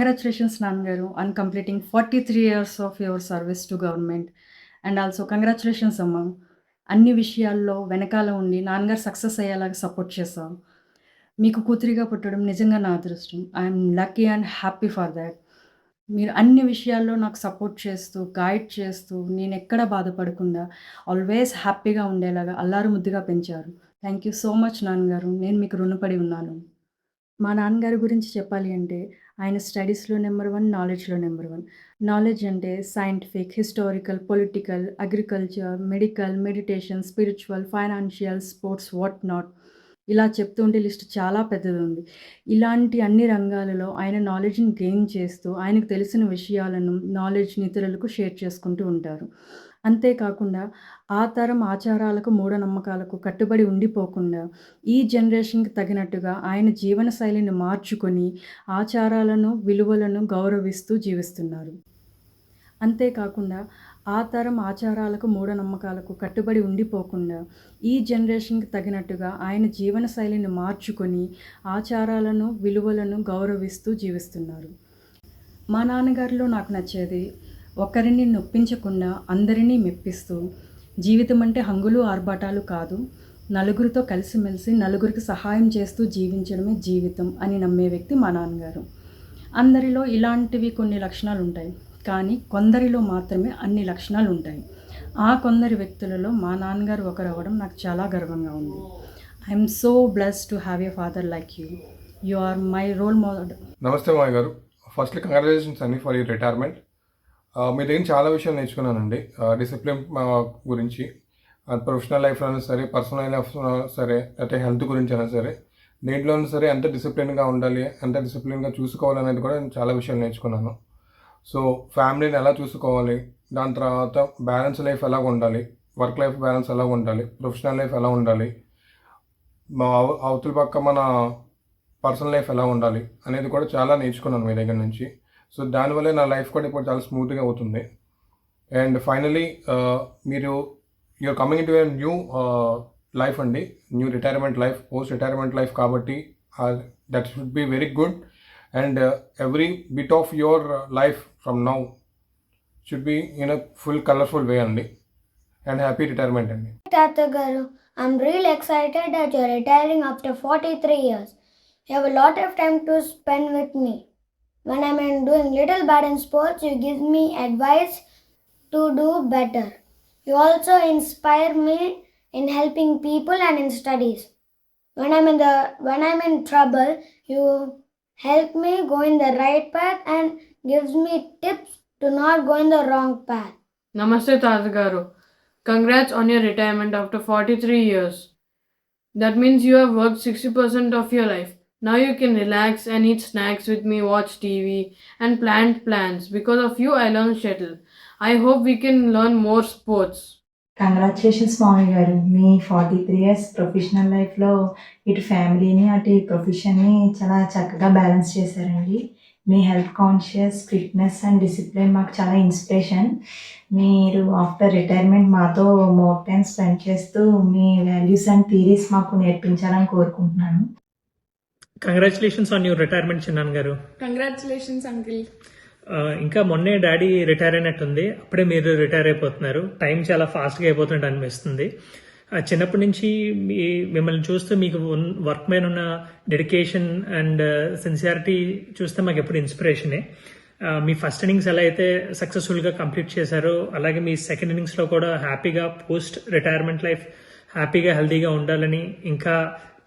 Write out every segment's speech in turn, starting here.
Congratulations, Nangaru, on completing 43 years of your service to government. And also congratulations అమ్మా. అన్ని విషయాల్లో వెనకాల ఉండి నాన్నగారు సక్సెస్ అయ్యేలాగా సపోర్ట్ చేశావు. మీకు కూతురిగా పుట్టడం నిజంగా నా అదృష్టం. I'm lucky and happy for that. మీరు అన్ని విషయాల్లో నాకు సపోర్ట్ చేస్తూ, గైడ్ చేస్తూ, నేనెక్కడ బాధపడకుండా ఆల్వేస్ హ్యాపీగా ఉండేలాగా అల్లారు ముద్దుగా పెంచారు. థ్యాంక్ యూ సో మచ్ నాన్నగారు. నేను మీకు రుణపడి ఉన్నాను. మా నాన్నగారి గురించి చెప్పాలి అంటే, ఆయన స్టడీస్‌లో నంబర్ 1, నాలెడ్జ్‌లో నంబర్ 1. నాలెడ్జ్ అంటే scientific, historical, political, agriculture, medical, meditation, spiritual, financial, sports what not. ఇలా చెప్తుంటే లిస్ట్ చాలా పెద్దదుంది. ఇలాంటి అన్ని రంగాలలో ఆయన నాలెడ్జ్‌ని గెయిన్ చేస్తూ, ఆయనకు తెలిసిన విషయాలను, నాలెడ్జ్‌ని ఇతరులకు షేర్ చేసుకుంటూ ఉంటారు. అంతేకాకుండా ఆ తరం ఆచారాలకు, మూఢనమ్మకాలకు కట్టుబడి ఉండిపోకుండా, ఈ జనరేషన్‌కి తగినట్టుగా ఆయన జీవన శైలిని మార్చుకొని, ఆచారాలను, విలువలను గౌరవిస్తూ జీవిస్తున్నారు. అంతేకాకుండా ఆ తరం ఆచారాలకు, మూఢనమ్మకాలకు కట్టుబడి ఉండిపోకుండా, ఈ జనరేషన్‌కి తగినట్టుగా ఆయన జీవన శైలిని మార్చుకొని, ఆచారాలను, విలువలను గౌరవిస్తూ జీవిస్తున్నారు. మా నాన్నగారిలో నాకు నచ్చేది, ఒకరిని నొప్పించకుండా అందరినీ మెప్పిస్తూ, జీవితం అంటే హంగులు, ఆర్భాటాలు కాదు, నలుగురితో కలిసిమెలిసి నలుగురికి సహాయం చేస్తూ జీవించడమే జీవితం అని నమ్మే వ్యక్తి మా నాన్నగారు. అందరిలో ఇలాంటివి కొన్ని లక్షణాలుంటాయి. కానీ కొందరిలో మాత్రమే అన్ని లక్షణాలుంటాయి. ఆ కొందరి వ్యక్తులలో మా నాన్నగారు ఒకరవ్వడం నాకు చాలా గర్వంగా ఉంది. I'm so blessed to have a father like you. You are my role model. నమస్తే మాయ గారు. ఫస్ట్లీ కంగ్రాచులేషన్స్ అండి ఫర్ యూర్ రిటైర్మెంట్. మీ దగ్గర చాలా విషయాలు నేర్చుకున్నానండి. డిసిప్లిన్ గురించి, ప్రొఫెషనల్ లైఫ్లో అయినా సరే, పర్సనల్ లైఫ్లో సరే, అయితే హెల్త్ గురించి అయినా సరే, దేంట్లోనూ సరే ఎంత డిసిప్లిన్గా ఉండాలి, ఎంత డిసిప్లిన్గా చూసుకోవాలనేది కూడా నేను చాలా విషయాలు నేర్చుకున్నాను. సో ఫ్యామిలీని ఎలా చూసుకోవాలి, దాని తర్వాత బ్యాలెన్స్ లైఫ్ ఎలా ఉండాలి, వర్క్ లైఫ్ బ్యాలెన్స్ ఎలా ఉండాలి, ప్రొఫెషనల్ లైఫ్ ఎలా ఉండాలి, అవతల పక్క మన పర్సనల్ లైఫ్ ఎలా ఉండాలి అనేది కూడా చాలా నేర్చుకున్నాను మీ దగ్గర నుంచి. సో దానివల్లే నా లైఫ్ కూడా ఇప్పుడు చాలా స్మూత్గా అవుతుంది. And finally you're coming in to a new life అండి, new retirement life, post retirement life. కాబట్టి that should be very good. And every bit of your life from now should be in a full colourful way అండి. And happy retirement అండి. Tata Garu, I'm really excited that you're retiring after 43 years. You have a lot of time to spend with me. When I'm doing little bad in sports, you give me advice to do better. You also inspire me in helping people and in studies. When I'm in trouble, you help me go in the right path and gives me tips to not go in the wrong path. Namaste Tata Garu. Congrats on your retirement after 43 years. That means you have worked 60% of your life. Now you can relax and eat snacks with me, watch TV and plan plans. Because of you, I learned shuttle. I hope we can learn more sports. Congratulations మామయ్య గారు. మీ 43 years professional లైఫ్లో ఇటు ఫ్యామిలీని అటు ప్రొఫెషన్ని చాలా చక్కగా balance చేశారండి. మీ health conscious, fitness and discipline మాకు చాలా ఇన్స్పిరేషన్. మీరు ఆఫ్టర్ రిటైర్మెంట్ మాతో మోర్ టైం స్పెండ్ చేస్తూ మీ వాల్యూస్ అండ్ థీరీస్ మాకు నేర్పించాలని కోరుకుంటున్నాను. కంగ్రాచులేషన్స్ ఆన్ యువర్ రిటైర్మెంట్ చిన్నాన్న గారు. Congratulations uncle. ఇంకా మొన్నే డాడీ రిటైర్ అయినట్టుంది, అప్పుడే మీరు రిటైర్ అయిపోతున్నారు. టైం చాలా ఫాస్ట్గా అయిపోతున్నట్టు అనిపిస్తుంది. చిన్నప్పటి నుంచి మిమ్మల్ని చూస్తూ మీకు వర్క్ మీద ఉన్న డెడికేషన్ అండ్ సిన్సియారిటీ చూస్తే మాకు ఎప్పుడు ఇన్స్పిరేషనే. మీ ఫస్ట్ ఇన్నింగ్స్ ఎలా అయితే సక్సెస్ఫుల్గా కంప్లీట్ చేశారో, అలాగే మీ సెకండ్ ఇన్నింగ్స్లో కూడా హ్యాపీగా పోస్ట్ రిటైర్మెంట్ లైఫ్ హ్యాపీగా హెల్తీగా ఉండాలని, ఇంకా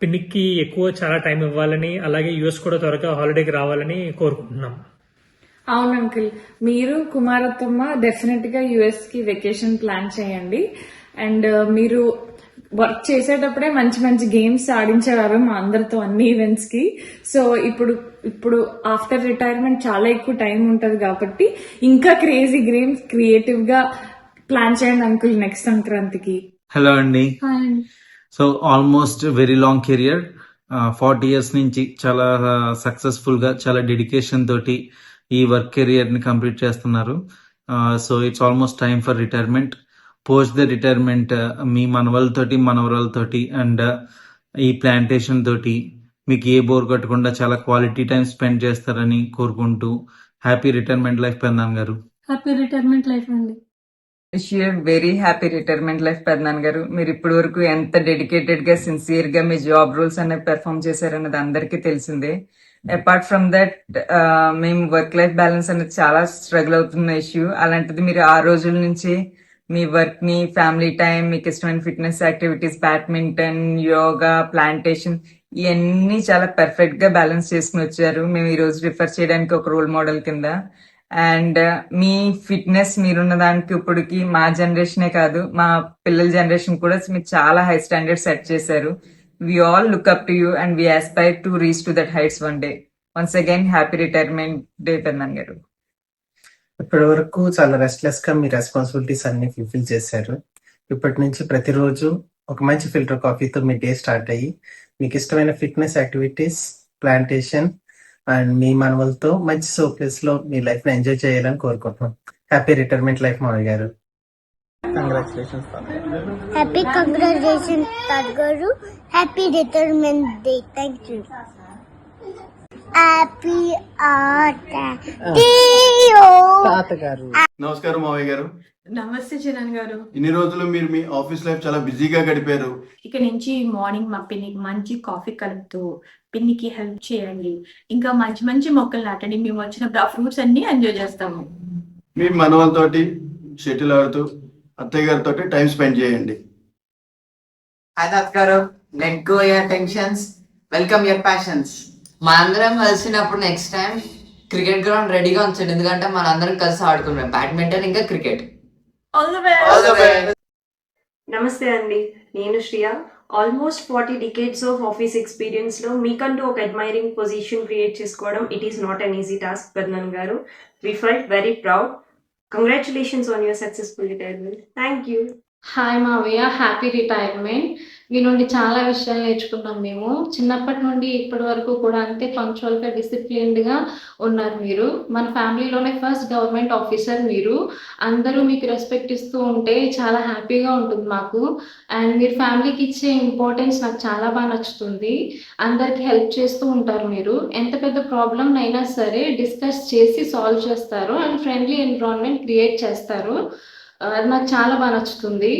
పిన్నికి ఎక్కువ చాలా టైం ఇవ్వాలని, అలాగే యూఎస్ కూడా త్వరగా హాలిడేకి రావాలని కోరుకుంటున్నాం. అవును అంకిల్, మీరు కుమారత్తమ్మ డెఫినెట్ గా యుఎస్ కి వెకేషన్ ప్లాన్ చేయండి. అండ్ మీరు వర్క్ చేసేటప్పుడే మంచి మంచి గేమ్స్ ఆడించేవారు మా అందరితో అన్ని ఈవెంట్స్ కి. సో ఇప్పుడు ఆఫ్టర్ రిటైర్మెంట్ చాలా ఎక్కువ టైం ఉంటది కాబట్టి ఇంకా క్రేజీ గేమ్స్ క్రియేటివ్ గా ప్లాన్ చేయండి అంకుల్ నెక్స్ట్ సంక్రాంతికి. హలో అండి. So almost very long career, 40 years నుంచి చాలా సక్సెస్ఫుల్ గా, చాలా డెడికేషన్ తోటి ఈ వర్క్ కెరియర్ ని కంప్లీట్ చేస్తున్నారు. So it's almost time for retirement. Post the retirement మీ మనవరాలతోటి అండ్ ఈ ప్లాంటేషన్ తోటి మీకు ఏ బోర్ కొట్టకుండా చాలా క్వాలిటీ టైం స్పెండ్ చేస్తారని కోరుకుంటూ హ్యాపీ రిటైర్మెంట్ లైఫ్ పెద్దనాన్న గారు. హ్యాపీ రిటైర్మెంట్ లైఫ్ అండి. Wish you very happy retirement life పెద్దనాన్న గారు. మీరు ఇప్పటి వరకు ఎంత డెడికేటెడ్ గా సిన్సియర్ గా మీ జాబ్ రోల్స్ అనేవి పెర్ఫామ్ చేశారన్నది అందరికీ తెలిసిందే. అపార్ట్ ఫ్రమ్ దట్ మేము వర్క్ లైఫ్ బ్యాలెన్స్ అనేది చాలా స్ట్రగుల్ అవుతున్న ఇష్యూ. అలాంటిది మీరు ఆ రోజుల నుంచి మీ వర్క్ ని, ఫ్యామిలీ టైం, మీకు ఇష్టమైన fitness activities, badminton, yoga, plantation ఇవన్నీ చాలా పర్ఫెక్ట్ గా బ్యాలెన్స్ చేసుకుని వచ్చారు. మేము ఈ రోజు రిఫర్ చేయడానికి ఒక రోల్ మోడల్ కింద. అండ్ మీ ఫిట్నెస్ మీరున్న దానికి ఇప్పటికి మా జనరేషనే కాదు, మా పిల్లల జనరేషన్ కూడా మీరు చాలా హై స్టాండర్డ్ సెట్ చేశారు. We all look up to you and we aspire to reach to that heights one day. Once again happy retirement day పెద్దనాన్న గారు. ఇప్పటి వరకు చాలా రెస్ట్లెస్ గా మీ రెస్పాన్సిబిలిటీస్ అన్ని ఫుల్ఫిల్ చేశారు. ఇప్పటి నుంచి ప్రతిరోజు ఒక మంచి ఫిల్టర్ కాఫీతో మీ డే స్టార్ట్ అయ్యి మీకు ఇష్టమైన ఫిట్నెస్ యాక్టివిటీస్, ప్లాంటేషన్ అండ్ మీ మనవలతో మంచి ప్లేస్ లో మీ లైఫ్ ని ఎంజాయ్ చేయాలని కోరుకుంటున్నాం. హ్యాపీ రిటైర్మెంట్ లైఫ్ మావయ్య గారు. Congratulations. Happy congratulations, Tadgaru. Happy retirement day. Thank you. Happy తాతగారు. నమస్కారం మావయ్య గారు. నమస్తే చిరణ్ గారు. ఇన్ని రోజులు మీరు మీ ఆఫీస్ లైఫ్ చాలా బిజీగా గడిపారు. ఇక నుంచి మార్నింగ్ మా పిన్నికి మంచి కాఫీ కలుపుతూ పిన్నికి హెల్ప్ చేయండి. ఇంకా మంచి మంచి మొక్కలు నాటండి. మేము వచ్చిన ఫ్రూట్స్ అన్ని ఎంజాయ్ చేస్తాము. మీ మనవలతోటి షటిల్ ఆడుతూ అత్తయ్య గారితో టైం స్పెండ్ చేయండి. హాయ్ తాతగారు. Let go your tensions, welcome your passions. మా అందరం కలిసినప్పుడు నెక్స్ట్ టైం క్రికెట్ గ్రౌండ్ రెడీగా ఉంచండి, ఎందుకంటే మన అందరం కలిసి ఆడుకున్నాం బ్యాడ్మింటన్ ఇంకా క్రికెట్. All the best. నమస్తే అండి, నేను Shriya. Almost 40 decades of office ఎక్స్పీరియన్స్లో మీకంటూ ఒక అడ్మైరింగ్ పొజిషన్ క్రియేట్ చేసుకోవడం it is not an easy task పెద్దనాన్న గారు. We felt very proud. Congratulations on your successful retirement. Thank you. Hi మావయ్య, హ్యాపీ రిటైర్మెంట్. మీ నుండి చాలా విషయాలు నేర్చుకున్నాం మేము. చిన్నప్పటి నుండి ఇప్పటి వరకు కూడా అంతే పంక్చువల్గా, డిసిప్లిన్డ్గా ఉన్నారు మీరు. మన ఫ్యామిలీలోనే ఫస్ట్ గవర్నమెంట్ ఆఫీసర్ మీరు. అందరూ మీకు రెస్పెక్ట్ ఇస్తూ ఉంటే చాలా హ్యాపీగా ఉంటుంది మాకు. అండ్ మీరు ఫ్యామిలీకి ఇచ్చే ఇంపార్టెన్స్ నాకు చాలా బాగా నచ్చుతుంది. అందరికి హెల్ప్ చేస్తూ ఉంటారు మీరు. ఎంత పెద్ద ప్రాబ్లం అయినా సరే డిస్కస్ చేసి సాల్వ్ చేస్తారు అండ్ ఫ్రెండ్లీ ఎన్విరాన్మెంట్ క్రియేట్ చేస్తారు. అది నాకు చాలా బాగా నచ్చుతుంది.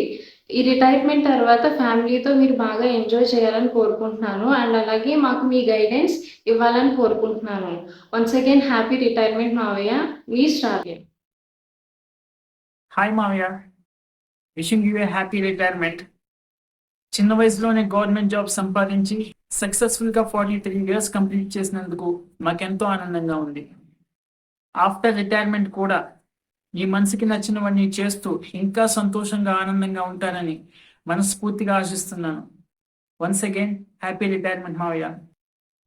ఈ రిటైర్మెంట్ తర్వాత ఫ్యామిలీతో మీరు బాగా ఎంజాయ్ చేయాలని కోరుకుంటున్నాను అండ్ అలాగే మాకు మీ గైడెన్స్ ఇవ్వాలని కోరుకుంటున్నాను. వన్స్ అగైన్ హ్యాపీ రిటైర్మెంట్ మావయ్య. మీ స్టార్. హాయ్ మావయ్య, wishing you A happy retirement. చిన్న వయసులోనే గవర్నమెంట్ జాబ్ సంపాదించి సక్సెస్ఫుల్గా 43 years కంప్లీట్ చేసినందుకు మాకెంతో ఆనందంగా ఉంది. ఆఫ్టర్ రిటైర్మెంట్ కూడా ఈ మనసుకి నచ్చినవన్నీ చేస్తూ ఇంకా సంతోషంగా, ఆనందంగా ఉంటారని మనస్ఫూర్తిగా ఆశిస్తున్నాను. వన్స్ అగైన్ హ్యాపీ రిటైర్మెంట్ మావయ్య.